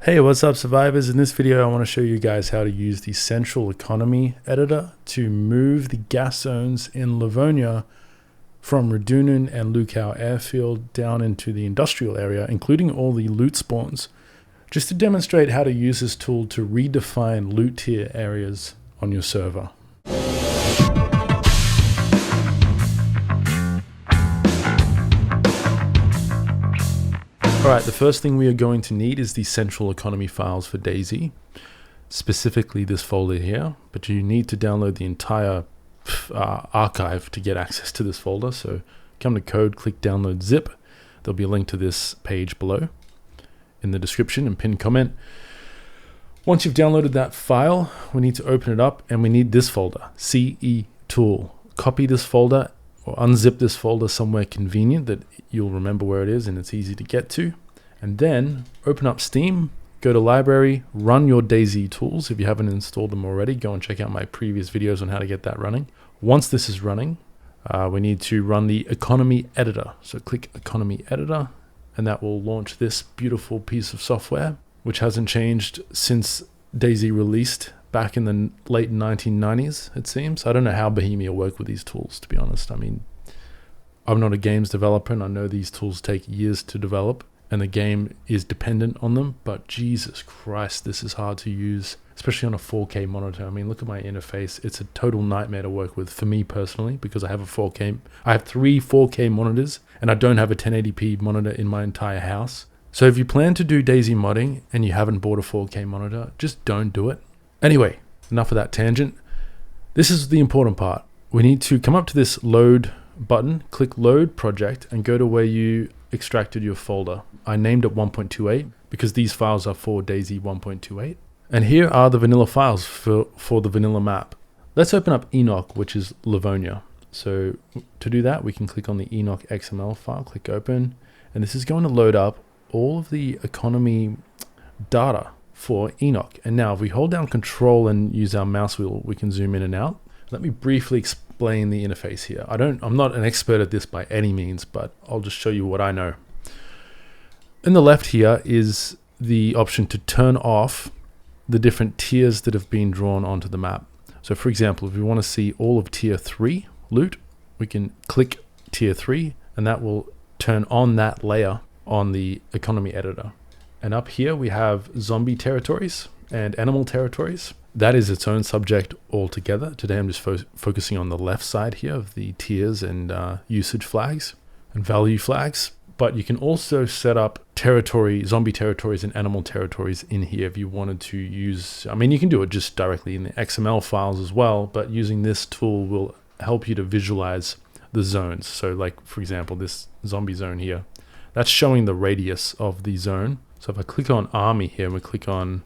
Hey, what's up, survivors? In this video, I want to show you guys how to use the Central Economy Editor to move the gas zones in Livonia from Radunen and Lukau airfield down into the industrial area, including all the loot spawns, just to demonstrate how to use this tool to redefine loot tier areas on your server. Alright, the first thing we are going to need is the central economy files for DayZ, specifically this folder here, but you need to download the entire archive to get access to this folder. So come to code, click download zip. There'll be a link to this page below in the description and pinned comment. Once you've downloaded that file, we need to open it up and we need this folder, CE tool. Copy this folder or unzip this folder somewhere convenient that you'll remember where it is and it's easy to get to. And then open up Steam, go to library, run your DayZ tools. If you haven't installed them already, go and check out my previous videos on how to get that running. Once this is running, we need to run the economy editor. So click economy editor and that will launch this beautiful piece of software, which hasn't changed since DayZ released back in the late 1990s, it seems. I don't know how Bohemia work with these tools, to be honest. I mean, I'm not a games developer and I know these tools take years to develop and the game is dependent on them, but Jesus Christ, this is hard to use, especially on a 4K monitor. I mean, look at my interface. It's a total nightmare to work with for me personally, because I have I have 3 4K monitors and I don't have a 1080p monitor in my entire house. So if you plan to do DayZ modding and you haven't bought a 4K monitor, just don't do it. Anyway, enough of that tangent. This is the important part. We need to come up to this load button, click load project and go to where you extracted your folder. I named it 1.28 because these files are for DayZ 1.28. And here are the vanilla files for the vanilla map. Let's open up Enoch, which is Livonia. So to do that, we can click on the Enoch XML file, click open, and this is going to load up all of the economy data for Enoch. And now if we hold down control and use our mouse wheel, we can zoom in and out. Let me briefly explain the interface here. I'm not an expert at this by any means, but I'll just show you what I know. In the left here is the option to turn off the different tiers that have been drawn onto the map. So for example, if we want to see all of tier 3 loot, we can click tier 3 and that will turn on that layer on the economy editor. And up here we have zombie territories and animal territories. That is its own subject altogether. Today I'm just focusing on the left side here of the tiers and usage flags and value flags. But you can also set up zombie territories and animal territories in here if you wanted to use. I mean, you can do it just directly in the XML files as well, but using this tool will help you to visualize the zones. So like, for example, this zombie zone here, that's showing the radius of the zone. So if I click on army here, and we click on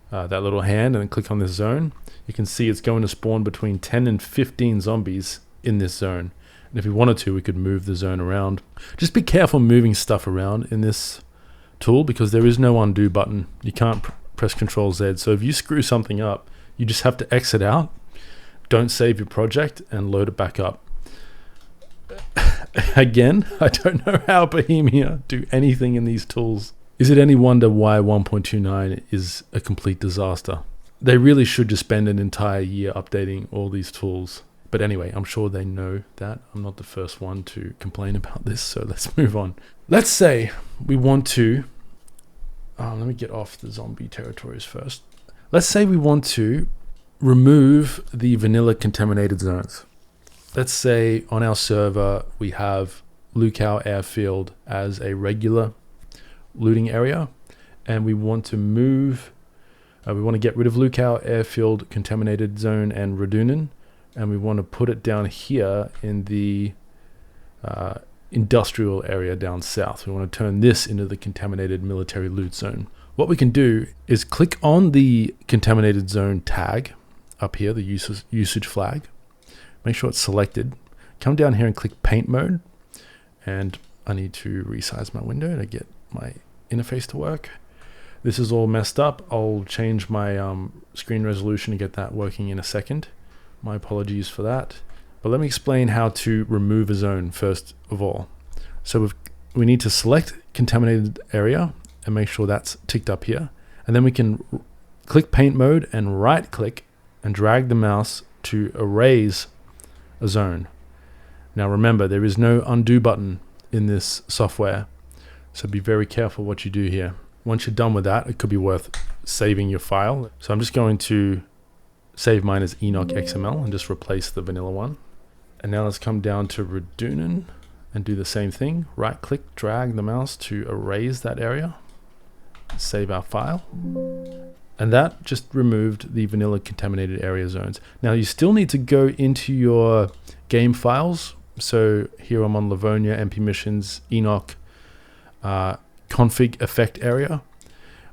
that little hand and then click on this zone, you can see it's going to spawn between 10 and 15 zombies in this zone. And if we wanted to, we could move the zone around. Just be careful moving stuff around in this tool because there is no undo button. You can't press Control Z. So if you screw something up, you just have to exit out. Don't save your project and load it back up. Again, I don't know how Bohemia do anything in these tools. Is it any wonder why 1.29 is a complete disaster? They really should just spend an entire year updating all these tools. But anyway, I'm sure they know that. I'm not the first one to complain about this, so let's move on. Let's say we want to... let me get off the zombie territories first. Let's say we want to remove the vanilla contaminated zones. Let's say on our server we have Lukau airfield as a regular looting area and we want to we want to get rid of Lukau airfield contaminated zone and Radunen, and we want to put it down here in the industrial area down south. We want to turn this into the contaminated military loot zone. What we can do is click on the contaminated zone tag up here, the usage flag. Make sure it's selected. Come down here and click paint mode. And I need to resize my window to get my interface to work. This is all messed up. I'll change my screen resolution to get that working in a second. My apologies for that. But let me explain how to remove a zone first of all. So we've we need to select contaminated area and make sure that's ticked up here. And then we can click paint mode and right click and drag the mouse to erase a zone. Now remember, there is no undo button in this software, so be very careful what you do here. Once you're done with that, it could be worth saving your file. So I'm just going to save mine as Enoch XML and just replace the vanilla one. And now let's come down to Redunen and do the same thing. Right click, drag the mouse to erase that area, save our file. And that just removed the vanilla contaminated area zones. Now you still need to go into your game files. So here I'm on Livonia, MP missions, Enoch, config effect area.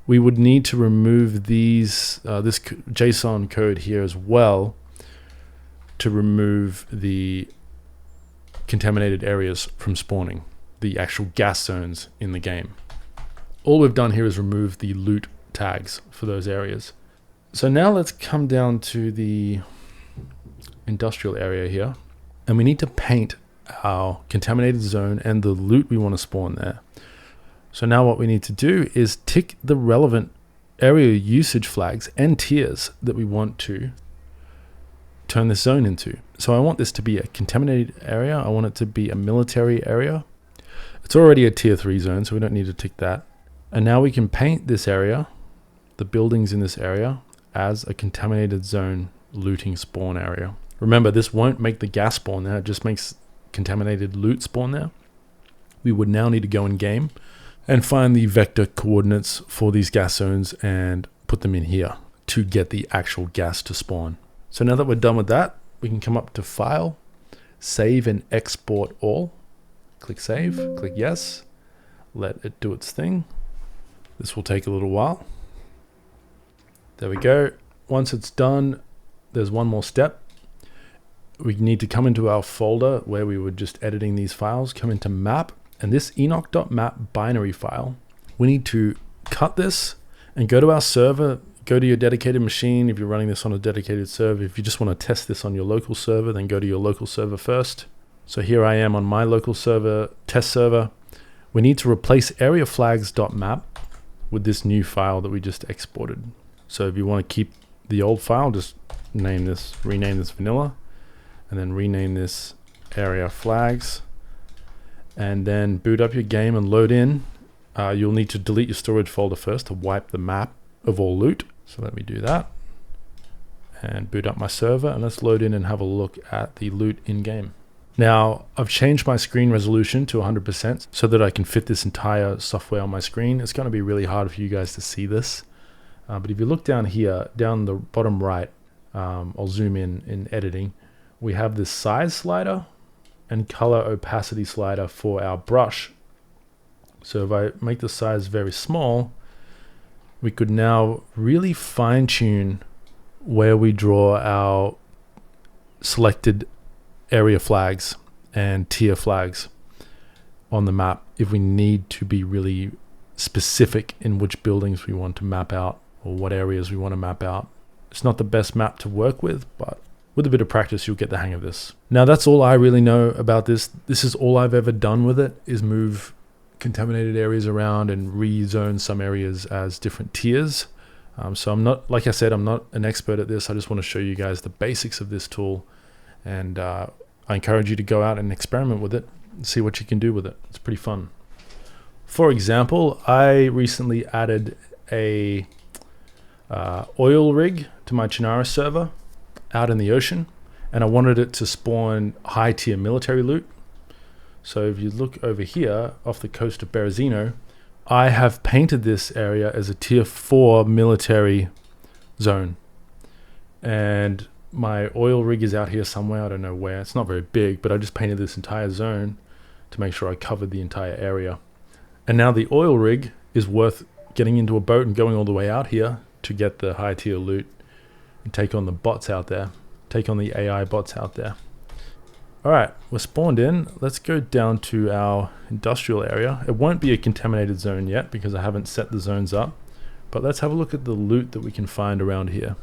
We would need to remove these, this JSON code here as well to remove the contaminated areas from spawning, the actual gas zones in the game. All we've done here is remove the loot tags for those areas. So now let's come down to the industrial area here, and we need to paint our contaminated zone and the loot we want to spawn there. So now what we need to do is tick the relevant area usage flags and tiers that we want to turn this zone into. So I want this to be a contaminated area. I want it to be a military area. It's already a tier 3 zone, so we don't need to tick that. And now we can paint this area, the buildings in this area, as a contaminated zone looting spawn area. Remember, this won't make the gas spawn there, it just makes contaminated loot spawn there. We would now need to go in game and find the vector coordinates for these gas zones and put them in here to get the actual gas to spawn. So now that we're done with that, we can come up to File, Save and Export All. Click Save, click Yes, let it do its thing. This will take a little while. There we go. Once it's done, there's one more step. We need to come into our folder where we were just editing these files, come into Map, and this enoch.map binary file, we need to cut this and go to our server, go to your dedicated machine if you're running this on a dedicated server. If you just want to test this on your local server, then go to your local server first. So here I am on my local server, test server. We need to replace areaflags.map with this new file that we just exported. So if you want to keep the old file, just rename this vanilla, and then rename this area flags, and then boot up your game and load in. You'll need to delete your storage folder first to wipe the map of all loot. So let me do that and boot up my server, and let's load in and have a look at the loot in game. Now I've changed my screen resolution to 100% so that I can fit this entire software on my screen. It's going to be really hard for you guys to see this. But if you look down here, down the bottom right, I'll zoom in editing. We have this size slider and color opacity slider for our brush. So if I make the size very small, we could now really fine tune where we draw our selected area flags and tier flags on the map if we need to be really specific in which buildings we want to map out or what areas we want to map out. It's not the best map to work with, but with a bit of practice, you'll get the hang of this. Now, that's all I really know about this. This is all I've ever done with it, is move contaminated areas around and rezone some areas as different tiers. So I'm not, like I said, I'm not an expert at this. I just want to show you guys the basics of this tool. And I encourage you to go out and experiment with it and see what you can do with it. It's pretty fun. For example, I recently added a oil rig to my Chernarus server out in the ocean, and I wanted it to spawn high tier military loot. So if you look over here off the coast of Berezino, I have painted this area as a tier 4 military zone, and my oil rig is out here somewhere. I don't know where. It's not very big, but I just painted this entire zone to make sure I covered the entire area. And now the oil rig is worth getting into a boat and going all the way out here to get the high tier loot and take on the bots out there, take on the AI bots out there. All right, we're spawned in. Let's go down to our industrial area. It won't be a contaminated zone yet because I haven't set the zones up, but let's have a look at the loot that we can find around here.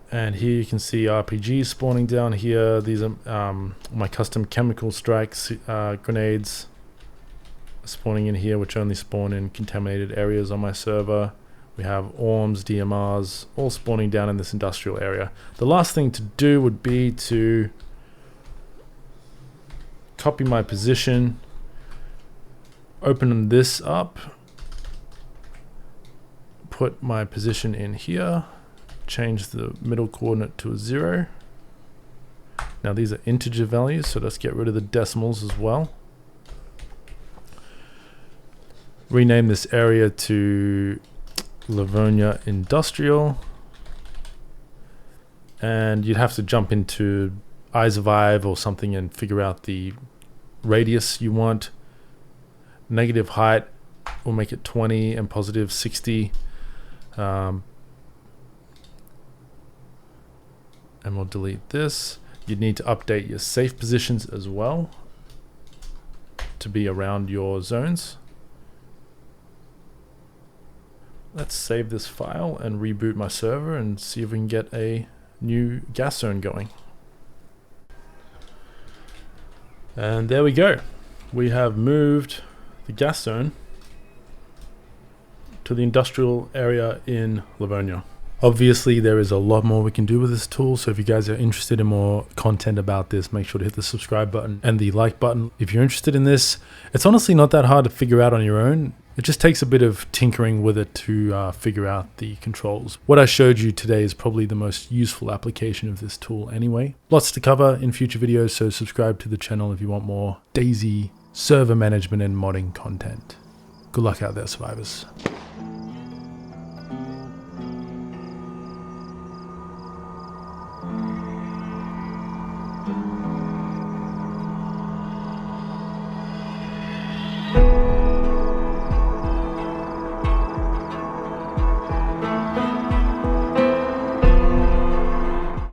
And here you can see RPGs spawning down here. These are my custom chemical strikes grenades spawning in here, which only spawn in contaminated areas on my server. We have ORMs, DMRs, all spawning down in this industrial area. The last thing to do would be to copy my position, open this up, put my position in here, change the middle coordinate to a 0. Now these are integer values, so let's get rid of the decimals as well. Rename this area to Livonia Industrial, and you'd have to jump into Eyes of Ive or something and figure out the radius you want. Negative height, we'll make it 20, and positive 60. And we'll delete this. You'd need to update your safe positions as well to be around your zones. Let's save this file and reboot my server and see if we can get a new gas zone going. And there we go. We have moved the gas zone to the industrial area in Livonia. Obviously, there is a lot more we can do with this tool, so if you guys are interested in more content about this, make sure to hit the subscribe button and the like button. If you're interested in this, it's honestly not that hard to figure out on your own. It just takes a bit of tinkering with it to figure out the controls. What I showed you today is probably the most useful application of this tool anyway. Lots to cover in future videos, so subscribe to the channel if you want more DayZ server management and modding content. Good luck out there, survivors.